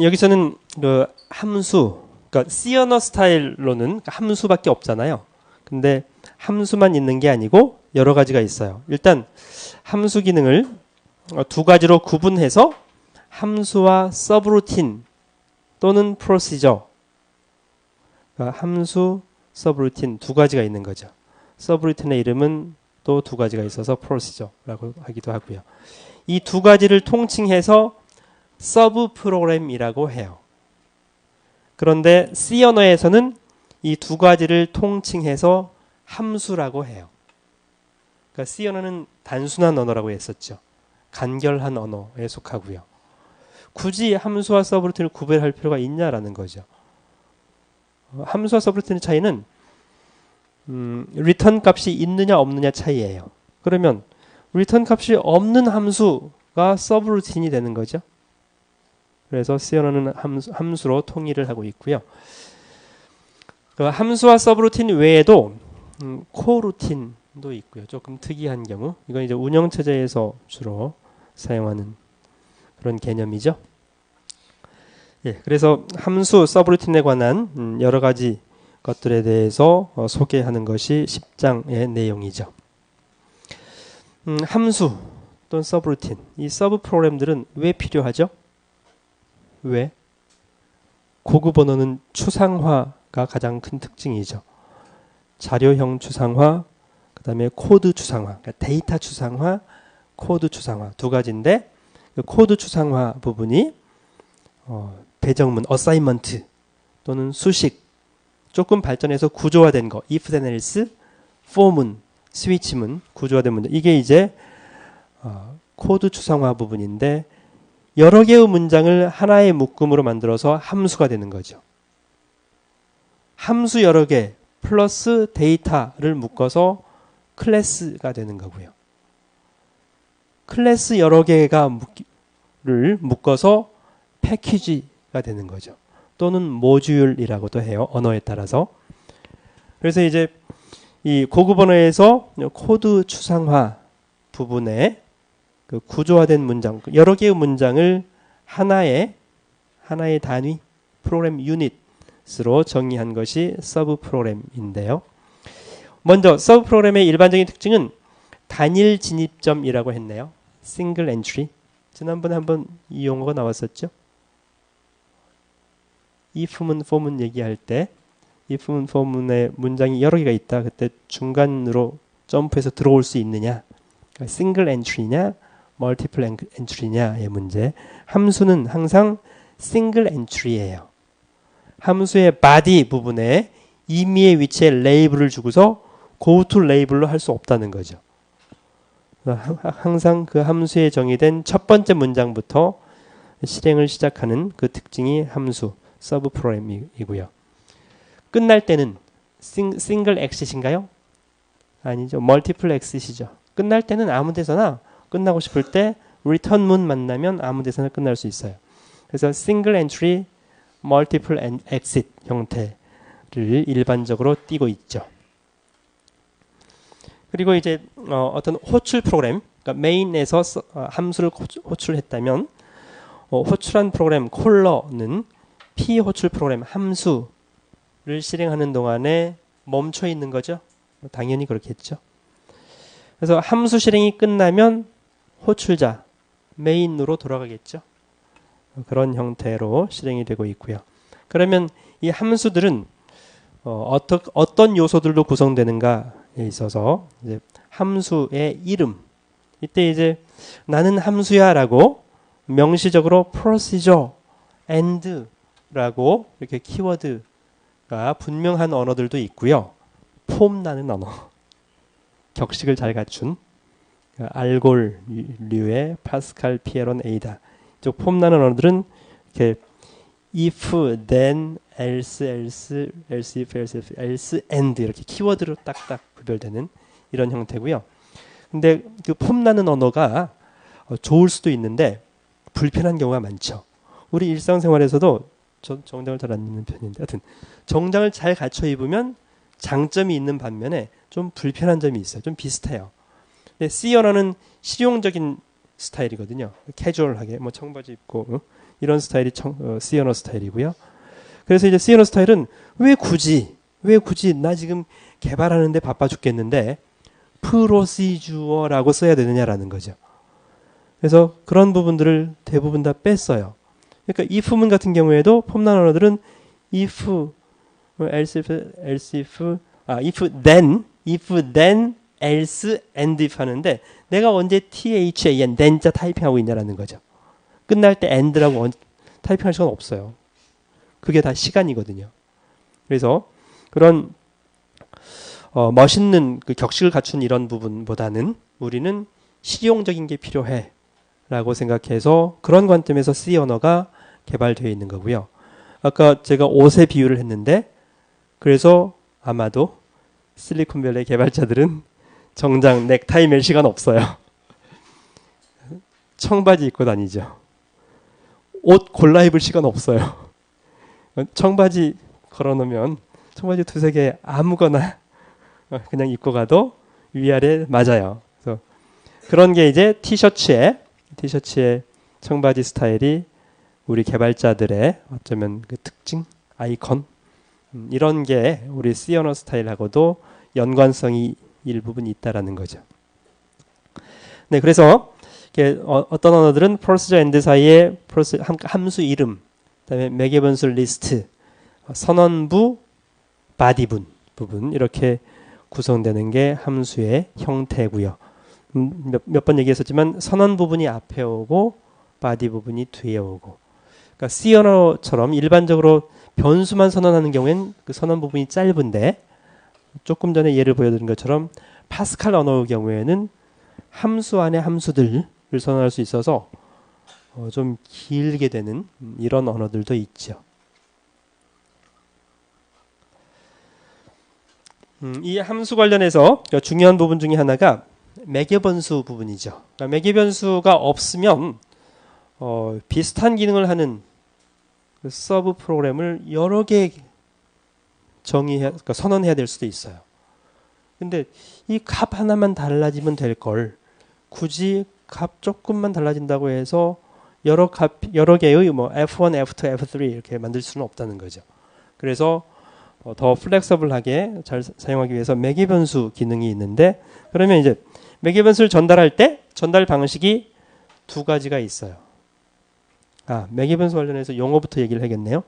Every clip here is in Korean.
여기서는 그 함수, 그러니까 C 언어 스타일로는 함수밖에 없잖아요. 근데 함수만 있는 게 아니고 여러 가지가 있어요. 일단 함수 기능을 두 가지로 구분해서 함수와 서브루틴 또는 프로시저, 그러니까 함수, 서브루틴 두 가지가 있는 거죠. 서브루틴의 이름은 또 두 가지가 있어서 프로시저라고 하기도 하고요. 이 두 가지를 통칭해서 서브 프로그램이라고 해요. 그런데 C 언어에서는 이 두 가지를 통칭해서 함수라고 해요. 그러니까 C 언어는 단순한 언어라고 했었죠. 간결한 언어에 속하고요. 굳이 함수와 서브루틴을 구별할 필요가 있냐라는 거죠. 함수와 서브루틴의 차이는 리턴 값이 있느냐 없느냐 차이예요. 그러면 리턴 값이 없는 함수가 서브루틴이 되는 거죠. 그래서 C 언어는 함수로 통일을 하고 있고요. 그 함수와 서브루틴 외에도 코루틴도 있고요. 조금 특이한 경우, 이건 이제 운영체제에서 주로 사용하는 그런 개념이죠. 예, 그래서 함수, 서브루틴에 관한 여러 가지 것들에 대해서 소개하는 것이 10장의 내용이죠. 함수 또는 서브루틴, 이 서브 프로그램들은 왜 필요하죠? 왜? 고급 언어는 추상화가 가장 큰 특징이죠. 자료형 추상화, 그 다음에 코드 추상화, 그러니까 데이터 추상화, 코드 추상화 두 가지인데, 그 코드 추상화 부분이 배정문, 어사인먼트 또는 수식, 조금 발전해서 구조화된 거, if then else, for문, 스위치문, 구조화된 문제, 이게 이제 코드 추상화 부분인데, 여러 개의 문장을 하나의 묶음으로 만들어서 함수가 되는 거죠. 함수 여러 개 플러스 데이터를 묶어서 클래스가 되는 거고요. 클래스 여러 개를 묶어서 패키지가 되는 거죠. 또는 모듈이라고도 해요. 언어에 따라서. 그래서 이제 이 고급 언어에서 코드 추상화 부분에 그 구조화된 문장, 여러 개의 문장을 하나의 단위, 프로그램 유닛으로 정의한 것이 서브 프로그램인데요. 먼저 서브 프로그램의 일반적인 특징은 단일 진입점이라고 했네요. 싱글 엔트리. 지난번에 한번 이 용어가 나왔었죠. if문, for문 얘기할 때 if문, for문의 문장이 여러 개가 있다. 그때 중간으로 점프해서 들어올 수 있느냐. 그러니까 싱글 엔트리냐 멀티플 엔트리냐의 문제. 함수는 항상 싱글 엔트리예요. 함수의 body 부분에 임의의 위치에 레이블을 주고서 go to 레이블로 할 수 없다는 거죠. 항상 그 함수에 정의된 첫 번째 문장부터 실행을 시작하는 그 특징이 함수, 서브 프로그램이고요. 끝날 때는 싱글 엑싯인가요? 아니죠. 멀티플 엑싯이죠. 끝날 때는 아무 데서나, 끝나고 싶을 때 return문 만나면 아무 데서나 끝날 수 있어요. 그래서 single entry, multiple exit 형태를 일반적으로 띄고 있죠. 그리고 이제 어떤 호출 프로그램, 그러니까 메인에서 함수를 호출했다면 호출한 프로그램 콜러는 피호출 프로그램 함수를 실행하는 동안에 멈춰 있는 거죠. 당연히 그렇겠죠. 그래서 함수 실행이 끝나면 호출자, 메인으로 돌아가겠죠. 그런 형태로 실행이 되고 있고요. 그러면 이 함수들은 어떤 요소들로 구성되는가에 있어서 이제 함수의 이름, 이때 이제 나는 함수야라고 명시적으로 procedure, and라고 이렇게 키워드가 분명한 언어들도 있고요. 폼나는 언어, 격식을 잘 갖춘 알골류의 파스칼, 피에론, 에이다, 이쪽 폼나는 언어들은 이렇게 if, then, else, else, else if, else if, else and 이렇게 키워드로 딱딱 구별되는 이런 형태고요. 근데 그 폼나는 언어가 좋을 수도 있는데 불편한 경우가 많죠. 우리 일상생활에서도 전 정장을 잘 안 입는 편인데, 하여튼 정장을 잘 갖춰 입으면 장점이 있는 반면에 좀 불편한 점이 있어요. 좀 비슷해요. 근데 C 언어는 실용적인 스타일이거든요. 캐주얼하게 뭐 청바지 입고 이런 스타일이 C 언어 스타일이고요. 그래서 이제 C 언어 스타일은 왜 굳이 나 지금 개발하는데 바빠 죽겠는데 프로시주어라고 써야 되느냐라는 거죠. 그래서 그런 부분들을 대부분 다 뺐어요. 그러니까 if문 같은 경우에도 폼난 언어들은 if, else if, if then, else, and if 하는데 내가 언제 than, then자 타이핑하고 있냐라는 거죠. 끝날 때 and라고 타이핑할 시간 없어요. 그게 다 시간이거든요. 그래서 그런 멋있는 그 격식을 갖춘 이런 부분보다는 우리는 실용적인 게 필요해 라고 생각해서 그런 관점에서 C 언어가 개발되어 있는 거고요. 아까 제가 옷의 비유를 했는데 그래서 아마도 실리콘밸리 개발자들은 정장 넥타이 멜 시간 없어요. 청바지 입고 다니죠. 옷 골라 입을 시간 없어요. 청바지 걸어놓으면 청바지 두세 개 아무거나 그냥 입고 가도 위아래 맞아요. 그래서 그런 게 이제 티셔츠의 청바지 스타일이 우리 개발자들의 어쩌면 그 특징, 아이콘 이런 게 우리 C 언어 스타일하고도 연관성이 일부분 있다라는 거죠. 네, 그래서 어떤 언어들은 first와 end 사이에 함수 이름, 그다음에 매개 변수 리스트, 선언부, 바디분 부분 이렇게 구성되는 게 함수의 형태고요. 몇 번 얘기했었지만 선언 부분이 앞에 오고 바디 부분이 뒤에 오고. 그러니까 C 언어처럼 일반적으로 변수만 선언하는 경우엔 그 선언 부분이 짧은데 조금 전에 예를 보여드린 것처럼 파스칼 언어의 경우에는 함수 안에 함수들을 선언할 수 있어서 좀 길게 되는 이런 언어들도 있죠. 이 함수 관련해서 중요한 부분 중에 하나가 매개변수 부분이죠. 그러니까 매개변수가 없으면 비슷한 기능을 하는 그 서브 프로그램을 여러 개 그러니까 선언해야 될 수도 있어요. 근데 이 값 하나만 달라지면 될 걸 굳이 값 조금만 달라진다고 해서 여러 개의 뭐 F1, F2, F3 이렇게 만들 수는 없다는 거죠. 그래서 더 플렉서블하게 잘 사용하기 위해서 매개변수 기능이 있는데 그러면 이제 매개변수를 전달할 때 전달 방식이 두 가지가 있어요. 매개변수 관련해서 용어부터 얘기를 해야겠네요.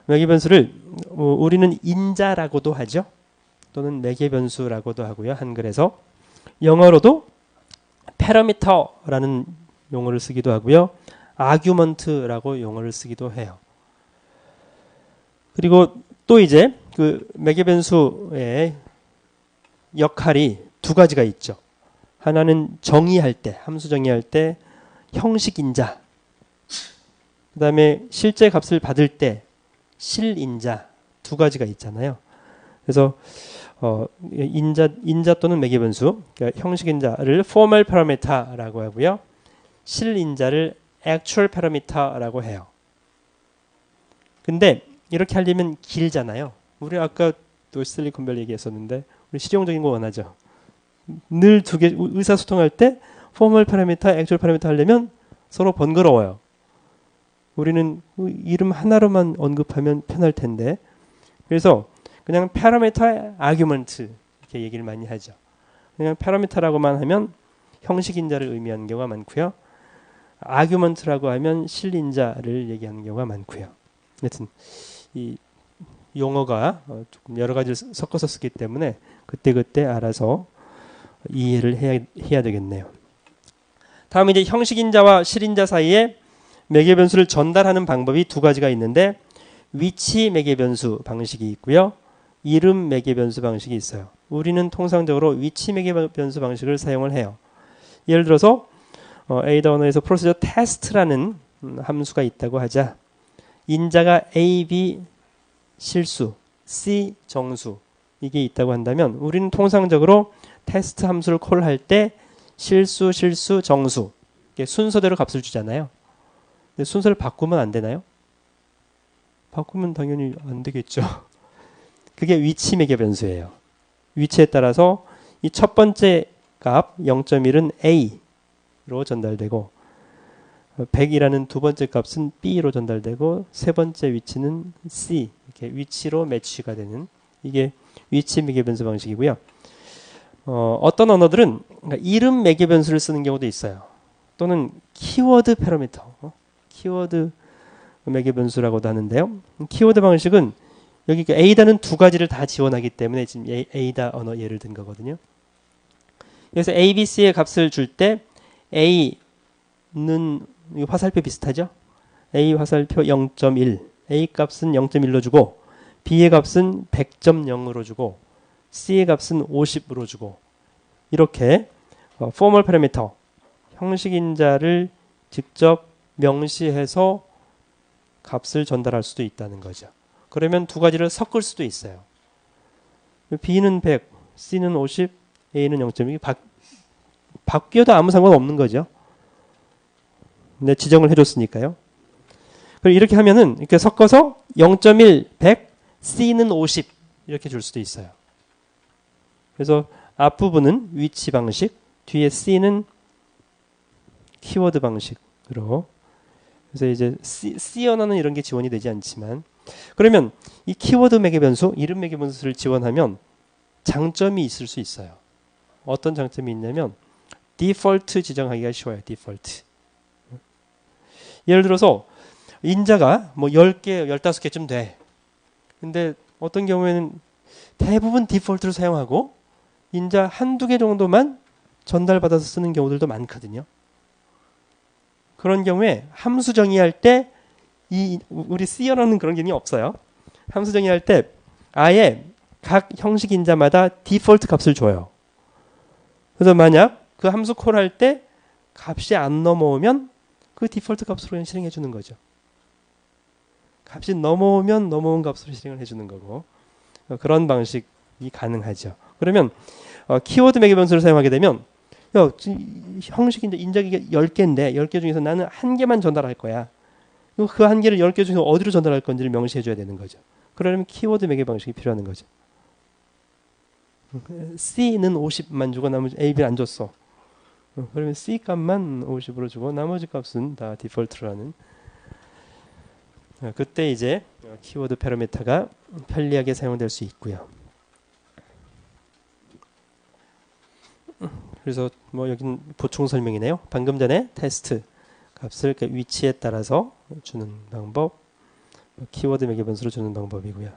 매개변수를 우리는 인자라고도 하죠. 또는 매개변수라고도 하고요. 한글에서 영어로도 parameter라는 용어를 쓰기도 하고요. argument라고 용어를 쓰기도 해요. 그리고 또 이제 그 매개변수의 역할이 두 가지가 있죠. 하나는 정의할 때, 함수 정의할 때 형식 인자, 그 다음에 실제 값을 받을 때 실인자 두 가지가 있잖아요. 그래서 인자 또는 매개변수, 그러니까 형식 인자를 formal parameter라고 하고요. 실인자를 actual parameter라고 해요. 근데 이렇게 하려면 길잖아요. 우리 아까 또 실리콘밸리 얘기했었는데 우리 실용적인 거 원하죠. 늘 두 개 의사소통할 때 formal parameter, actual parameter 하려면 서로 번거로워요. 우리는 이름 하나로만 언급하면 편할 텐데 그래서 그냥 parameter, argument 이렇게 얘기를 많이 하죠. 그냥 parameter라고만 하면 형식인자를 의미하는 경우가 많고요. argument라고 하면 실인자를 얘기하는 경우가 많고요. 하여튼 이 용어가 조금 여러 가지를 섞어서 쓰기 때문에 그때그때 알아서 이해를 해야 되겠네요. 다음 이제 형식인자와 실인자 사이에 매개변수를 전달하는 방법이 두 가지가 있는데 위치 매개변수 방식이 있고요. 이름 매개변수 방식이 있어요. 우리는 통상적으로 위치 매개변수 방식을 사용을 해요. 예를 들어서 에이다 언어에서 프로시저 테스트라는 함수가 있다고 하자. 인자가 A, B 실수, C 정수 이게 있다고 한다면 우리는 통상적으로 테스트 함수를 콜할 때 실수, 정수 이게 순서대로 값을 주잖아요. 근데 순서를 바꾸면 안 되나요? 바꾸면 당연히 안 되겠죠. 그게 위치 매개변수예요. 위치에 따라서 이 첫 번째 값 0.1은 A, B로 전달되고 100이라는 두 번째 값은 B로 전달되고 세 번째 위치는 C 이렇게 위치로 매치가 되는 이게 위치 매개 변수 방식이고요. 어떤 언어들은 그러니까 이름 매개 변수를 쓰는 경우도 있어요. 또는 키워드 패러미터, 키워드 매개 변수라고도 하는데요. 키워드 방식은 여기 A다는 두 가지를 다 지원하기 때문에 지금 A다 언어 예를 든 거거든요. 그래서 A, B, C의 값을 줄 때 A는 화살표 비슷하죠? A 화살표 0.1, A 값은 0.1로 주고 B의 값은 100.0으로 주고 C의 값은 50으로 주고 이렇게 포멀 패러미터 형식 인자를 직접 명시해서 값을 전달할 수도 있다는 거죠. 그러면 두 가지를 섞을 수도 있어요. B는 100, C는 50, A는 0.1 바뀌어도 아무 상관없는 거죠. 네, 지정을 해줬으니까요. 그리고 이렇게 하면은 이렇게 섞어서 0.1, 100, C는 50 이렇게 줄 수도 있어요. 그래서 앞부분은 위치 방식, 뒤에 C는 키워드 방식으로. 그래서 이제 C 언어는 이런 게 지원이 되지 않지만 그러면 이 키워드 매개 변수, 이름 매개 변수를 지원하면 장점이 있을 수 있어요. 어떤 장점이 있냐면 디폴트 지정하기가 쉬워요. 디폴트. 예를 들어서 인자가 뭐 10개, 15개쯤 돼. 근데 어떤 경우에는 대부분 디폴트를 사용하고 인자 한두 개 정도만 전달받아서 쓰는 경우들도 많거든요. 그런 경우에 함수 정의할 때 우리 C 언어는 그런 기능이 없어요. 함수 정의할 때 아예 각 형식 인자마다 디폴트 값을 줘요. 그래서 만약 그 함수 콜할 때 값이 안 넘어오면 그 디폴트 값으로 그냥 실행해 주는 거죠. 값이 넘어오면 넘어온 값으로 실행을 해주는 거고 그런 방식이 가능하죠. 그러면 키워드 매개 변수를 사용하게 되면 형식 인자기가 10개인데 10개 중에서 나는 한 개만 전달할 거야. 그 한 개를 10개 중에서 어디로 전달할 건지를 명시해 줘야 되는 거죠. 그러려면 키워드 매개 방식이 필요한 거죠. C는 50만 주고 나머지 A, B를 안 줬어. 그러면 C 값만 50으로 주고 나머지 값은 다 디폴트라는. 그때 이제 키워드 패러미터가 편리하게 사용될 수 있고요. 그래서 뭐 여기는 보충 설명이네요. 방금 전에 테스트 값을 그 위치에 따라서 주는 방법, 키워드 매개 변수로 주는 방법이고요.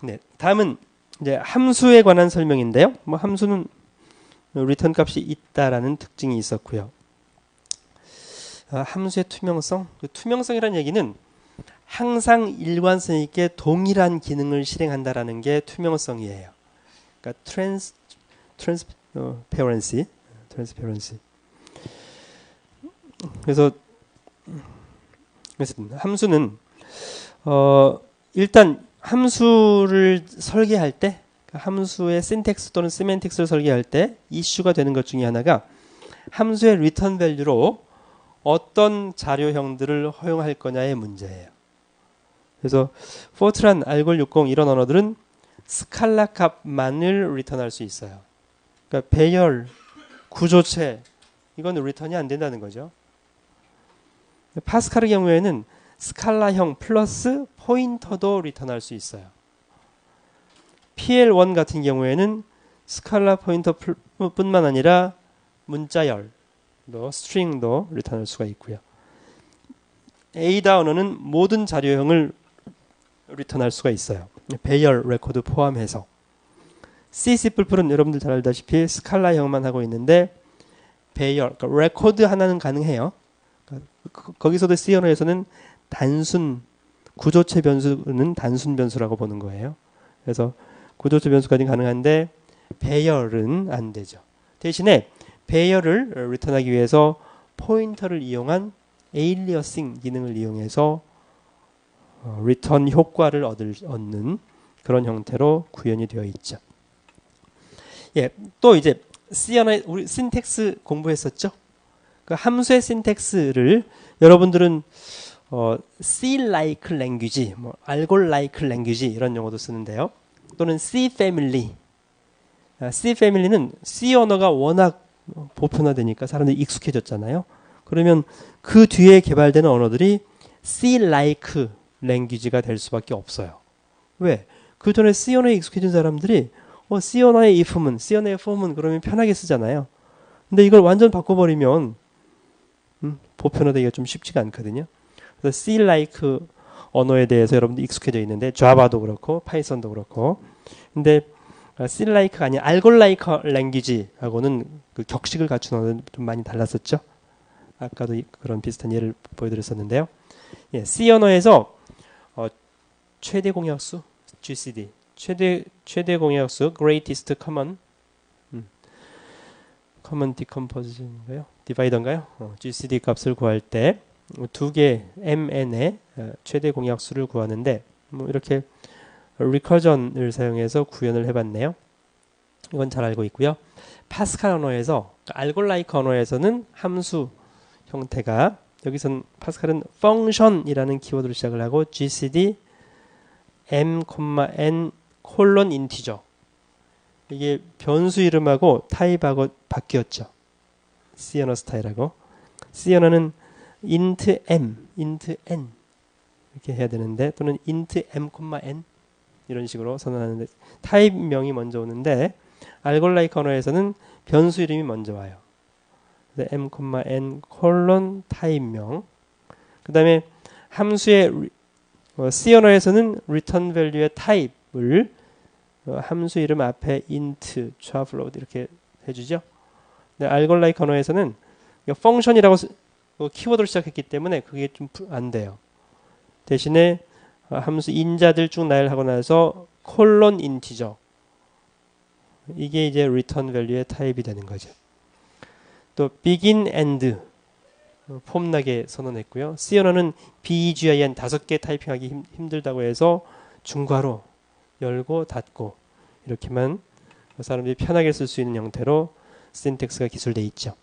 네, 다음은 이제 함수에 관한 설명인데요. 뭐 함수는 리턴 값이 있다라는 특징이 있었고요. 함수의 투명성, 그 투명성이라는 얘기는 항상 일관성 있게 동일한 기능을 실행한다라는 게 투명성이에요. 그러니까 transparency. 그래서 함수는 일단 함수를 설계할 때 함수의 신텍스 또는 세멘틱스를 설계할 때 이슈가 되는 것 중에 하나가 함수의 리턴 밸류로 어떤 자료형들을 허용할 거냐의 문제예요. 그래서 포트란, 알골 60 이런 언어들은 스칼라 값만을 리턴할 수 있어요. 그러니까 배열, 구조체 이건 리턴이 안 된다는 거죠. 파스칼의 경우에는 스칼라형 플러스 포인터도 리턴할 수 있어요. PL1 같은 경우에는 스칼라 포인터 뿐만 아니라 문자열, 스트링도 리턴할 수가 있고요. A다 언어는 모든 자료형을 리턴할 수가 있어요. 배열, 레코드 포함해서. C, C++은 여러분들 잘 알다시피 스칼라형만 하고 있는데 배열, 그러니까 레코드 하나는 가능해요. 거기서도 C 언어에서는 단순 구조체 변수는 단순 변수라고 보는 거예요. 그래서 구조체 변수까지 가능한데 배열은 안 되죠. 대신에 배열을 리턴하기 위해서 포인터를 이용한 에일리어싱 기능을 이용해서 리턴 효과를 얻는 그런 형태로 구현이 되어 있죠. 예, 또 이제 C 언어 우리 신텍스 공부했었죠. 그 함수의 신텍스를 여러분들은 C-like language, 뭐 알골-like language 이런 용어도 쓰는데요. 또는 C family. C family는 C 언어가 워낙 보편화되니까 사람들이 익숙해졌잖아요. 그러면 그 뒤에 개발되는 언어들이 C-like 랭귀지가 될 수밖에 없어요. 왜? 그 전에 C 언어에 익숙해진 사람들이 C 언어의 if문, C 언어의 for문 그러면 편하게 쓰잖아요. 근데 이걸 완전 바꿔버리면 보편화되기가 좀 쉽지가 않거든요. 그래서 C-like 언어에 대해서 여러분들 익숙해져 있는데 자바도 그렇고 파이썬도 그렇고 근데 C-like가 아닌 알골라이크 랭귀지하고는 그 격식을 갖춘 언어는 좀 많이 달랐었죠. 아까도 그런 비슷한 예를 보여드렸었는데요. 예, C 언어에서 최대 공약수 GCD 최대 공약수 greatest common decomposition인가요? 디바이더인가요? GCD 값을 구할 때 두 개 MN의 최대 공약수를 구하는데 이렇게 recursion을 사용해서 구현을 해봤네요. 이건 잘 알고 있고요. 파스칼 언어에서 알골라이크 언어에서는 함수 형태가 여기선 파스칼은 function이라는 키워드로 시작을 하고 GCD m,n 콜론 인티저 이게 변수 이름하고 타입하고 바뀌었죠. C 언어 스타일하고 C 언어는 int m, int n 이렇게 해야 되는데 또는 int m, n 이런 식으로 선언하는데 타입명이 먼저 오는데 알골라이크 언어에서는 변수 이름이 먼저 와요. m, n 콜론 타입명 그 다음에 함수의 C 언어에서는 return value의 타입을 함수 이름 앞에 int, float 이렇게 해주죠. 근데 알골라이크 언어에서는 function이라고 키워드로 시작했기 때문에 그게 좀 안 돼요. 대신에 함수 인자들 쭉 나열하고 나서 콜론 인티저 이게 이제 return value의 타입이 되는 거죠. 또 begin, end 폼나게 선언했고요. C 언어는 BEGIN 5개 타이핑하기 힘들다고 해서 중괄호 열고 닫고 이렇게만 사람들이 편하게 쓸 수 있는 형태로 신텍스가 기술되어 있죠.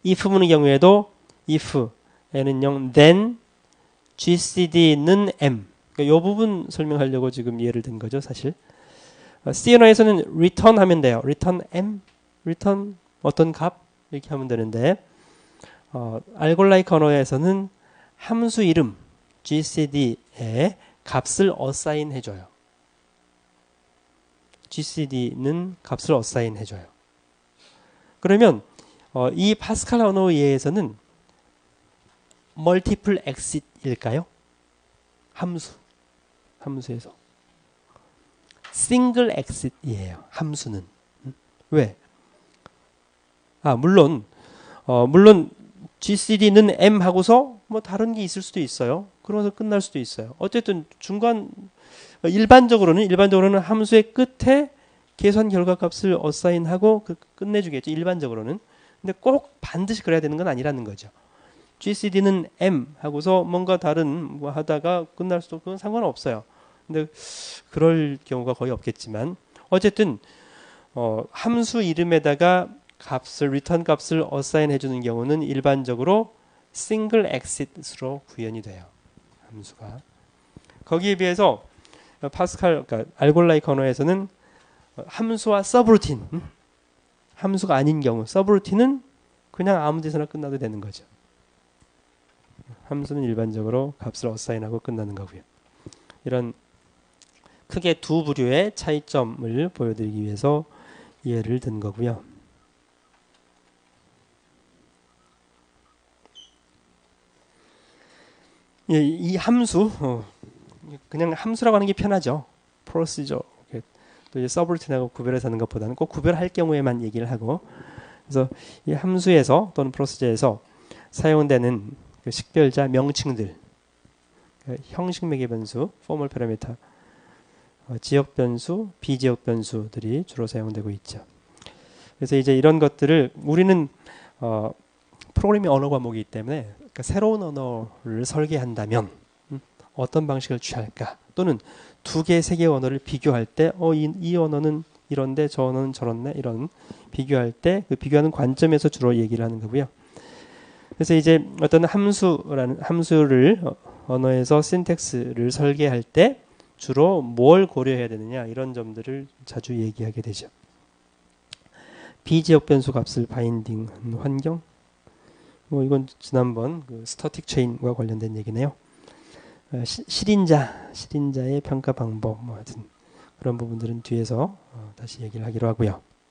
if문의 경우에도 if n은 0 then GCD는 m 그러니까 이 부분 설명하려고 지금 예를 든 거죠 사실. C 언어에서는 return 하면 돼요. return m, return 어떤 값 이렇게 하면 되는데 알골라이크 언어에서는 함수 이름 GCD에 값을 assign 해줘요. GCD는 값을 assign 해줘요. 그러면 이 파스칼 언어에 의해서는 multiple exit일까요? 함수에서 single exit이에요. 함수는 왜? 물론 GCD는 M 하고서 뭐 다른 게 있을 수도 있어요. 그러면서 끝날 수도 있어요. 어쨌든 일반적으로는 함수의 끝에 계산 결과값을 어사인하고 끝내주겠죠. 일반적으로는. 근데 꼭 반드시 그래야 되는 건 아니라는 거죠. GCD는 M 하고서 뭔가 다른 뭐 하다가 끝날 수도 그건 상관없어요. 근데 그럴 경우가 거의 없겠지만 어쨌든 함수 이름에다가 리턴 값을 어사인 해주는 경우는 일반적으로 싱글 엑싯으로 구현이 돼요. 함수가. 거기에 비해서 파스칼, 그러니까 알골라이크 언어에서는 함수와 서브루틴, 함수가 아닌 경우, 서브루틴은 그냥 아무 데서나 끝나도 되는 거죠. 함수는 일반적으로 값을 어사인하고 끝나는 거고요. 이런 크게 두 부류의 차이점을 보여드리기 위해서 예를 든 거고요. 이 함수, 그냥 함수라고 하는 게 편하죠. 프로시저, 또 이제 서브루틴하고 구별해서 하는 것보다는 꼭 구별할 경우에만 얘기를 하고, 그래서 이 함수에서 또는 프로시저에서 사용되는 그 식별자 명칭들, 형식 매개 변수, 포멀 파라미터, 지역 변수, 비지역 변수들이 주로 사용되고 있죠. 그래서 이제 이런 것들을 우리는 프로그래밍 언어 과목이기 때문에 그러니까 새로운 언어를 설계한다면 어떤 방식을 취할까? 또는 두 개, 세 개 언어를 비교할 때 이 언어는 이런데 저 언어는 저렇네 이런 비교할 때 그 비교하는 관점에서 주로 얘기를 하는 거고요. 그래서 이제 어떤 함수를 언어에서 신텍스를 설계할 때 주로 뭘 고려해야 되느냐 이런 점들을 자주 얘기하게 되죠. 비지역 변수 값을 바인딩 환경. 뭐 이건 지난번 그 스태틱 체인과 관련된 얘기네요. 실인자의 평가 방법 뭐 하여튼 그런 부분들은 뒤에서 다시 얘기를 하기로 하고요.